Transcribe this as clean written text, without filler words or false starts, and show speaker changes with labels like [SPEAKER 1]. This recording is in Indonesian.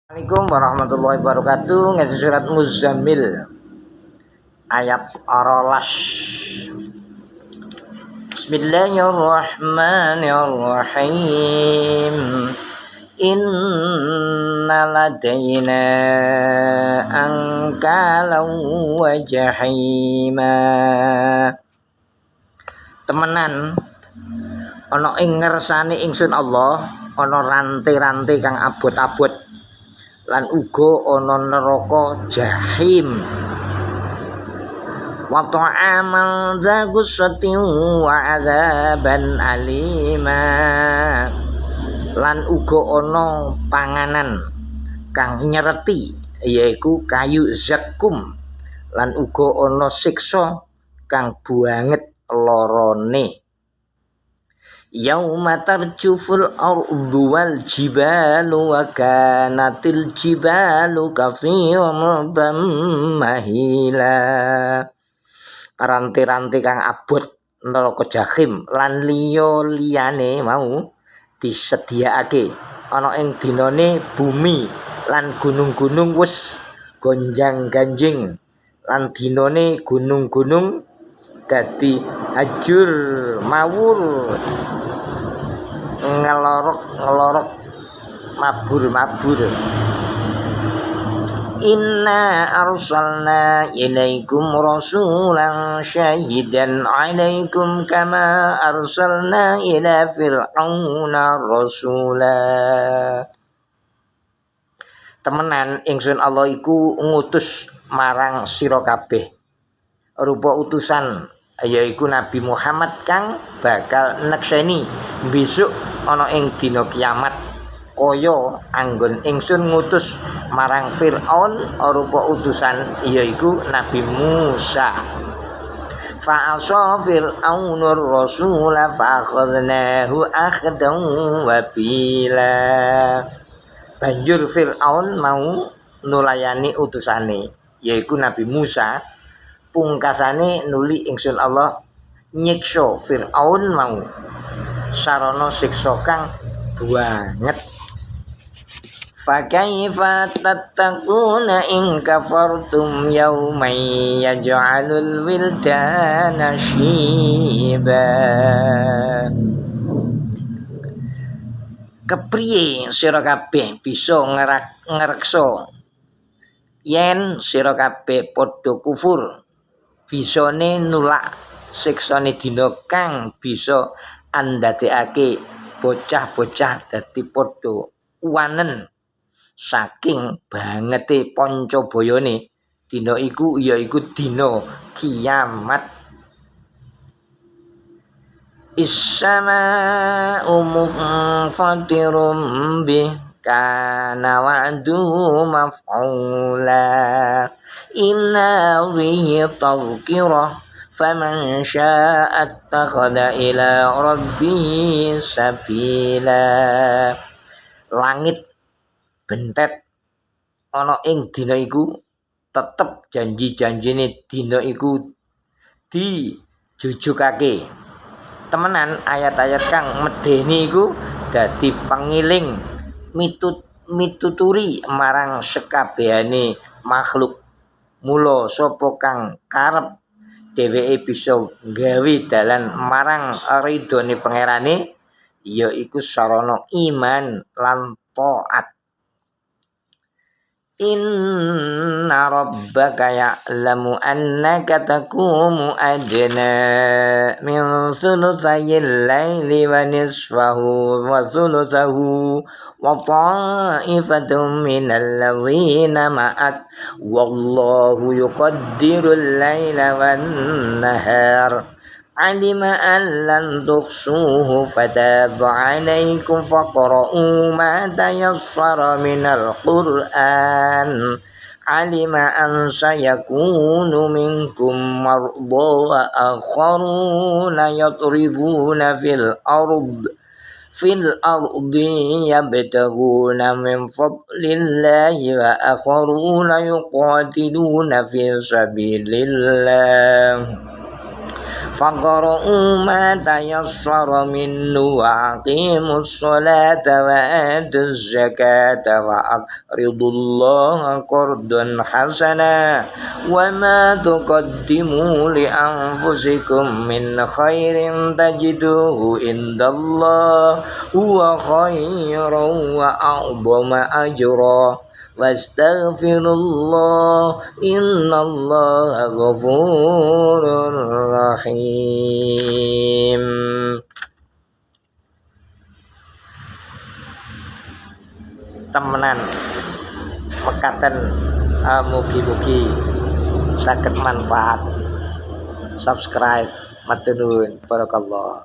[SPEAKER 1] Assalamualaikum warahmatullahi wabarakatuh. Ngaji surat Muzammil ayat 12. Bismillahirrahmanirrahim. Inna ladaina ankalau wa jahima. Temenan ana ing ngersane ingsun Allah ana rantai-rantai kang abot-abot lan uga ana neraka jahim wa ta'amal zagussati wa adzaban alima lan uga ana panganan kang nyereti yaiku kayu zakum lan uga ana siksa kang banget lorone. Yauma tarjuful ardu wal jibalu wa kanatil jibalu kafiran mahila. Rantai-rantai kang abot neraka jahim lan liya-liyane mau disediakake ana ing dinane bumi lan gunung-gunung wis gonjang-ganjing lan dinane gunung-gunung dadi hajur mawur ngelorok mabur. Inna arsalna ilaikum rasulan syahidan alaikum kama arsalna ila fir'auna rasula. Temenan ingsun Allah iku ngutus marang sira kabeh rupa utusan yaiku Nabi Muhammad kang bakal nekseni besok ana ing dina kiamat kaya anggon ingsun ngutus marang Firaun rupa utusan yaiku Nabi Musa. Fa'asa Fir'aunur rasula fa'akhadnahu akhdan wabila. Banjur Firaun mau nulayani utusane yaiku Nabi Musa. Pungkasane nuli ingsun Allah nyiksa Firaun mau sarana siksa kang banget. Fa kaifa tattaquna in kafartum yawman yaj'alul wildana shiba. Kepriye sira kabeh bisa ngreksa yen sira kabeh padha kufur bisane nulak siksane dina kang bisa andadekake bocah-bocah dadi padha uwanen saking bangete pancabayane dina iku yaiku dina kiamat. Is-sama'u munfatirum bih kana wa'du maf'ula inna wihi tadhkirah faman syaa'a attakhadha ila rabbihi sabila. Langit bentet ana ing dina iku tetep janji-janjine dina iku dijujukake. Temenan ayat-ayat kang medeni iku dadi pengiling mituturi marang sekabehane makhluk. Mula sapa kang karep dheweke bisa gawe dalan marang ridhone pangerane yaiku sarana iman lan taat. Inna rabbaka ya'lamu annaka taqumu adna min thulutsayil laili wa nisfahu wa thulutsahu wa ta'ifatun minal ladzina ma'ak wallahu yuqaddirul laila wan nahar alima an lan tuhsuhu fataba alaikum faqra'u ma tayassara minal qur'an alima an sayakunu minkum marda wa akharuna yatribuna fil ardi yabtaghuna min fadlillahi wa akharuna yuqatiluna fi sabilillah faqra'u ma tayassara minhu wa aqimus sholata wa atuz zakata wa aqridullaha qardan hasana wa ma tuqaddimu li anfusikum min khairin tajiduhu indallah huwa khairan wa a'zama ajra wastaghfirullah innallaha ghafurur rahim. Temenan mekaten mugi-mugi saged manfaat. Subscribe matur nuwun barakallah.